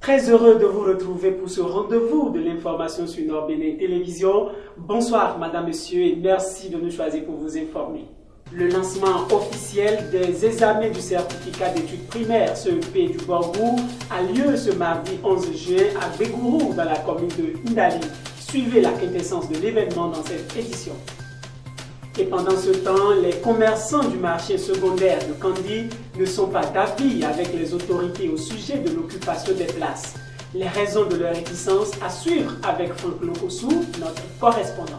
Très heureux de vous retrouver pour ce rendez-vous de l'information sur Nord Bénin Télévision. Bonsoir Madame, Monsieur et merci de nous choisir pour vous informer. Le lancement officiel des examens du certificat d'études primaires CEP du Borgou a lieu ce mardi 11 juin à Bégourou dans la commune de Ndali. Suivez la quintessence de l'événement dans cette édition. Et pendant ce temps, les commerçants du marché secondaire de Kandi ne sont pas d'avis avec les autorités au sujet de l'occupation des places. Les raisons de leur réticence à suivre avec Franck Lokossou, notre correspondant.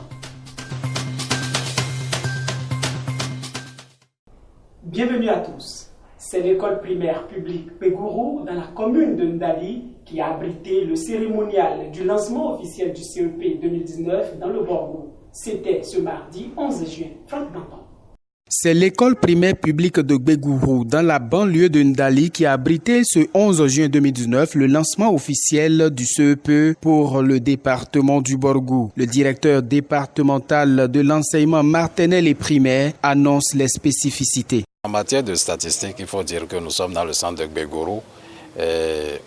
Bienvenue à tous. C'est l'école primaire publique Bégourou dans la commune de Ndali qui a abrité le cérémonial du lancement officiel du CEP 2019 dans le Borgou. C'était ce mardi 11 juin. Franck Danton. C'est l'école primaire publique de Bégourou, dans la banlieue de Ndali, qui a abrité ce 11 juin 2019 le lancement officiel du CEP pour le département du Borgou. Le directeur départemental de l'enseignement maternel et primaire annonce les spécificités. En matière de statistiques, il faut dire que nous sommes dans le centre de Bégourou.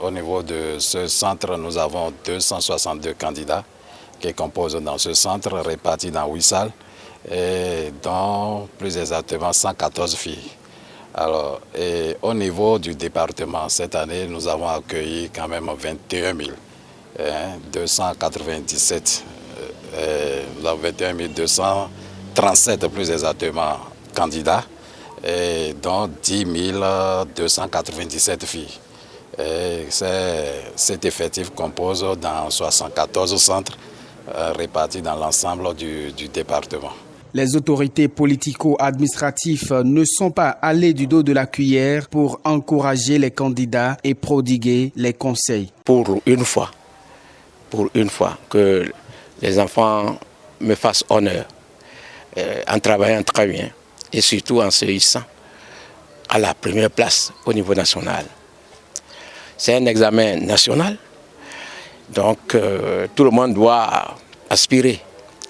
Au niveau de ce centre, nous avons 262 candidats qui composent dans ce centre, répartis dans 8 salles, et dont plus exactement 114 filles. Alors, et au niveau du département, cette année, nous avons accueilli quand même 21 297, 21 237 plus exactement candidats, et dont 10 297 filles. Et cet effectif compose dans 74 centres répartis dans l'ensemble du département. Les autorités politico-administratives ne sont pas allées du dos de la cuillère pour encourager les candidats et prodiguer les conseils. Pour une fois que les enfants me fassent honneur en travaillant très bien et surtout en se hissant à la première place au niveau national. C'est un examen national, donc tout le monde doit aspirer,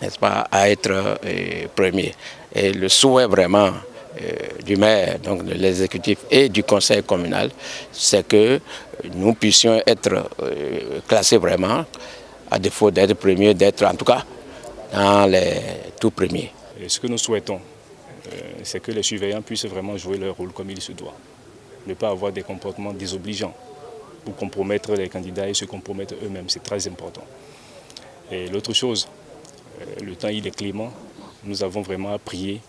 n'est-ce pas, à être premier. Et le souhait vraiment du maire, donc de l'exécutif et du conseil communal, c'est que nous puissions être classés vraiment, à défaut d'être premiers, d'être en tout cas dans les tout premiers. Et ce que nous souhaitons, c'est que les surveillants puissent vraiment jouer leur rôle comme il se doit. Ne pas avoir des comportements désobligeants pour compromettre les candidats et se compromettre eux-mêmes, c'est très important. Et l'autre chose, le temps il est clément, nous avons vraiment à prier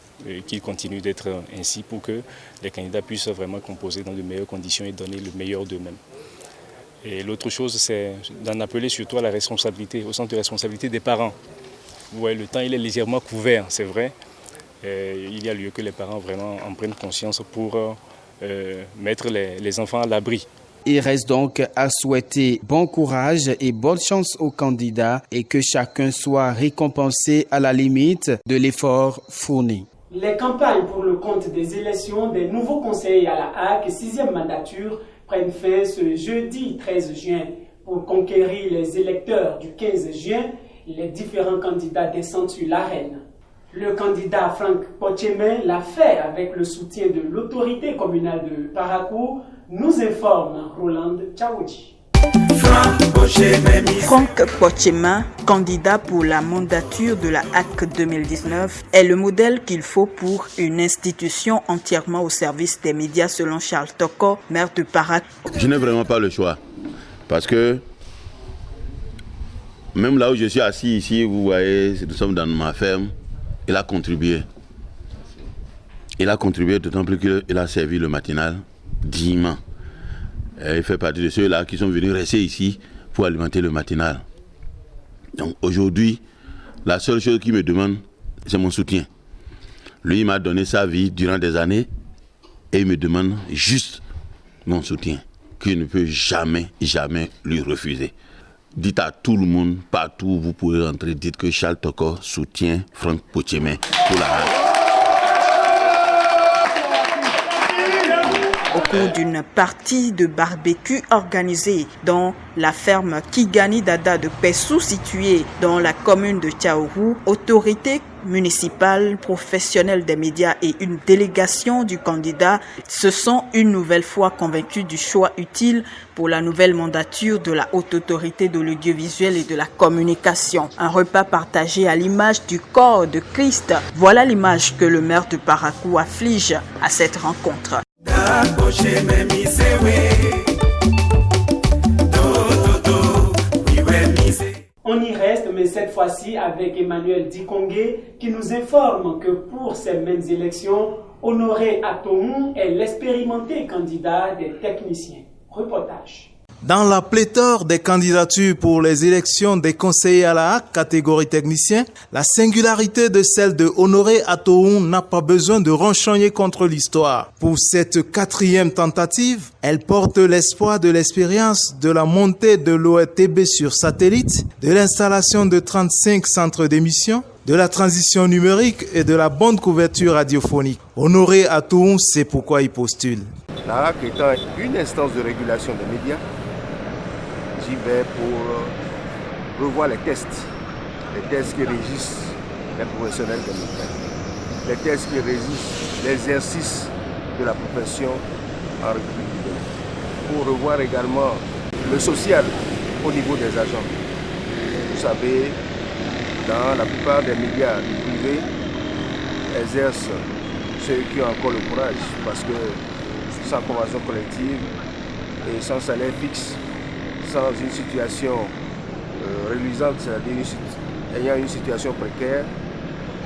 qu'il continue d'être ainsi pour que les candidats puissent vraiment composer dans de meilleures conditions et donner le meilleur d'eux-mêmes. Et l'autre chose, c'est d'en appeler surtout à la responsabilité, au sens de responsabilité des parents. Vous voyez, le temps il est légèrement couvert, c'est vrai. Il y a lieu que les parents vraiment en prennent conscience pour mettre les enfants à l'abri. Il reste donc à souhaiter bon courage et bonne chance aux candidats et que chacun soit récompensé à la limite de l'effort fourni. Les campagnes pour le compte des élections des nouveaux conseillers à la HAC 6e mandature prennent fin ce jeudi 13 juin. Pour conquérir les électeurs du 15 juin, les différents candidats descendent sur l'arène. Le candidat Franck Pochemin l'a fait avec le soutien de l'autorité communale de Parakou, nous informe Roland Tchaoudji. Franck Pochemin, candidat pour la mandature de la HAC 2019, est le modèle qu'il faut pour une institution entièrement au service des médias selon Charles Toko, maire de Parakou. Je n'ai vraiment pas le choix parce que même là où je suis assis ici, vous voyez, nous sommes dans ma ferme. Il a contribué. Il a contribué d'autant plus qu'il a servi le matinal dignement. Il fait partie de ceux-là qui sont venus rester ici pour alimenter le matinal. Donc aujourd'hui, la seule chose qu'il me demande, c'est mon soutien. Lui, il m'a donné sa vie durant des années et il me demande juste mon soutien, que je ne peux jamais, jamais lui refuser. Dites à tout le monde, partout où vous pouvez rentrer, dites que Charles Toko soutient Franck Pochemin pour la HAC. Au cours d'une partie de barbecue organisée dans la ferme Kigani Dada de Pessou située dans la commune de Tchaourou, autorités municipal, professionnels des médias et une délégation du candidat se sont une nouvelle fois convaincus du choix utile pour la nouvelle mandature de la Haute Autorité de l'audiovisuel et de la communication. Un repas partagé à l'image du corps de Christ. Voilà l'image que le maire de Parakou afflige à cette rencontre. On y reste, mais cette fois-ci avec Emmanuel Dikongé qui nous informe que pour ces mêmes élections, Honoré Atoum est l'expérimenté candidat des techniciens. Reportage. Dans la pléthore des candidatures pour les élections des conseillers à la HAC catégorie technicien, la singularité de celle de Honoré Atoum n'a pas besoin de renchogner contre l'histoire. Pour cette 4e tentative, elle porte l'espoir de l'expérience de la montée de l'ORTB sur satellite, de l'installation de 35 centres d'émission, de la transition numérique et de la bonne couverture radiophonique. Honoré Atoum sait pourquoi il postule. La HAC étant une instance de régulation des médias, j'y vais pour revoir les tests qui régissent les professionnels des médias, les tests qui régissent l'exercice de la profession en République, pour revoir également le social au niveau des agents. Vous savez, dans la plupart des médias privés, exercent ceux qui ont encore le courage, parce que sans convention collective et sans salaire fixe, sans une situation reluisante, c'est-à-dire ayant une situation précaire,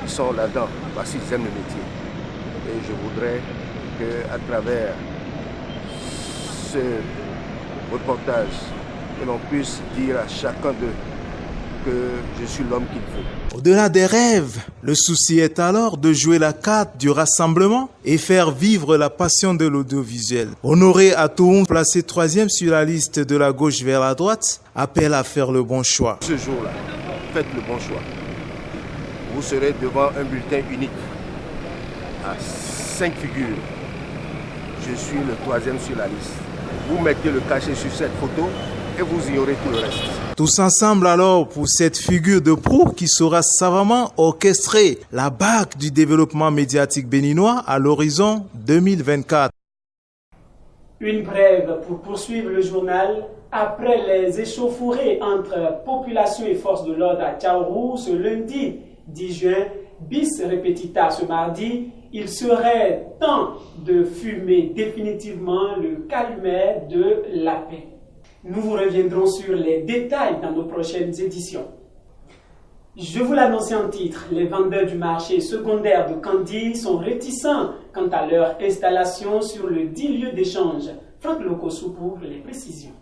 ils sont là-dedans parce qu'ils aiment le métier. Et je voudrais qu'à travers ce reportage, que l'on puisse dire à chacun d'eux que je suis l'homme qu'il faut. Au-delà des rêves, le souci est alors de jouer la carte du rassemblement et faire vivre la passion de l'audiovisuel. Honoré Atoum, placé 3e sur la liste de la gauche vers la droite, appelle à faire le bon choix. Ce jour-là, faites le bon choix. Vous serez devant un bulletin unique à 5 figures. Je suis le 3e sur la liste. Vous mettez le cachet sur cette photo et vous ignorez tout le reste. Tous ensemble alors pour cette figure de proue qui saura savamment orchestrer la bague du développement médiatique béninois à l'horizon 2024. Une brève pour poursuivre le journal. Après les échauffourées entre population et forces de l'ordre à Tchaourou ce lundi 10 juin, bis repetita ce mardi, il serait temps de fumer définitivement le calumet de la paix. Nous vous reviendrons sur les détails dans nos prochaines éditions. Je vous l'annonçais en titre, les vendeurs du marché secondaire de Kandi sont réticents quant à leur installation sur le dit lieu d'échange. Franck Lokossou pour les précisions.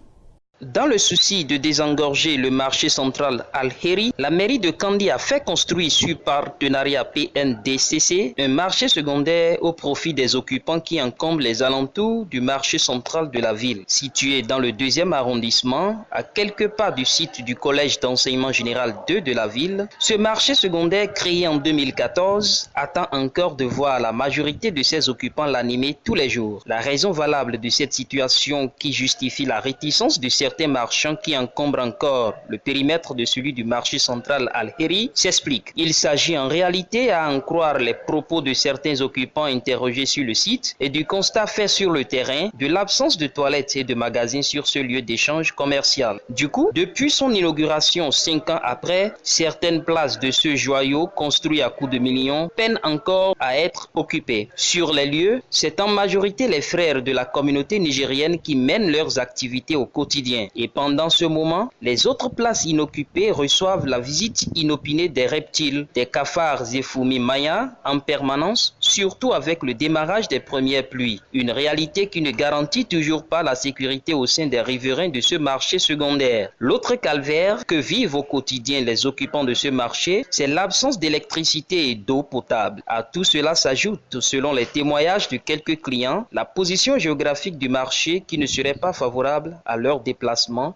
Dans le souci de désengorger le marché central Al-Heri, la mairie de Kandi a fait construire sur partenariat PNDCC un marché secondaire au profit des occupants qui encombrent les alentours du marché central de la ville. Situé dans le 2e arrondissement, à quelques pas du site du collège d'enseignement général 2 de la ville, ce marché secondaire créé en 2014 attend encore de voir la majorité de ses occupants l'animer tous les jours. La raison valable de cette situation qui justifie la réticence de certains marchands qui encombrent encore le périmètre de celui du marché central Al-Heri s'explique. Il s'agit en réalité, à en croire les propos de certains occupants interrogés sur le site et du constat fait sur le terrain de l'absence de toilettes et de magasins sur ce lieu d'échange commercial. Du coup, depuis son inauguration 5 ans après, certaines places de ce joyau construit à coups de millions peinent encore à être occupées. Sur les lieux, c'est en majorité les frères de la communauté nigérienne qui mènent leurs activités au quotidien. Et pendant ce moment, les autres places inoccupées reçoivent la visite inopinée des reptiles, des cafards et fourmis mayas en permanence, surtout avec le démarrage des premières pluies. Une réalité qui ne garantit toujours pas la sécurité au sein des riverains de ce marché secondaire. L'autre calvaire que vivent au quotidien les occupants de ce marché, c'est l'absence d'électricité et d'eau potable. À tout cela s'ajoute, selon les témoignages de quelques clients, la position géographique du marché qui ne serait pas favorable à leur déplacement,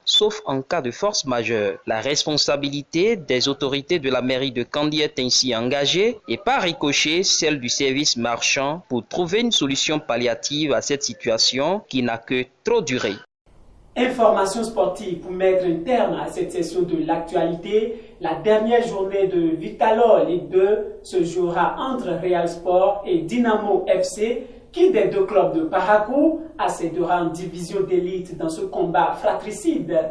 sauf en cas de force majeure. La responsabilité des autorités de la mairie de Kandi est ainsi engagée et par ricochet celle du service marchand pour trouver une solution palliative à cette situation qui n'a que trop duré. Information sportive pour mettre un terme à cette session de l'actualité. La dernière journée de Vital'Or Ligue 2 se jouera entre Real Sport et Dynamo FC, qui des deux clubs de Parakou accédera en division d'élite dans ce combat fratricide.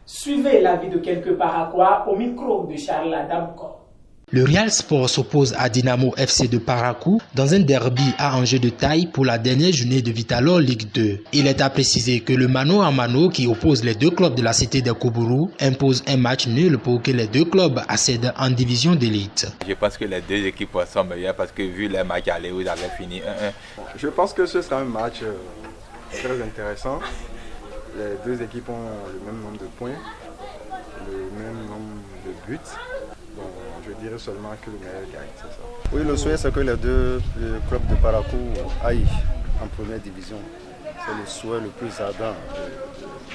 Suivez l'avis de quelques Paraquois au micro de Charles Adamko. Le Real Sport s'oppose à Dynamo FC de Parakou dans un derby à enjeu de taille pour la dernière journée de Vital'Or Ligue 2. Il est à préciser que le mano à mano qui oppose les deux clubs de la cité de Koubourou impose un match nul pour que les deux clubs accèdent en division d'élite. Je pense que les deux équipes sont meilleures parce que vu les matchs allés où ils avaient fini 1-1. Je pense que ce sera un match très intéressant. Les deux équipes ont le même nombre de points, le même nombre de buts. Donc, je dirais seulement que le meilleur gagne, c'est ça. Oui, le souhait, c'est que les deux clubs de Parakou aillent en première division. C'est le souhait le plus ardent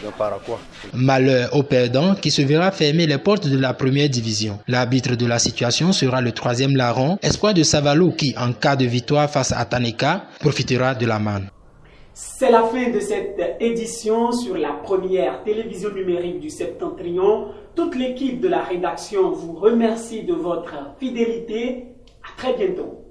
d'un Paraquois. Malheur au perdant qui se verra fermer les portes de la première division. L'arbitre de la situation sera le 3e larron, espoir de Savalo qui, en cas de victoire face à Taneka, profitera de la manne. C'est la fin de cette édition sur la première télévision numérique du Septentrion. Toute l'équipe de la rédaction vous remercie de votre fidélité. À très bientôt.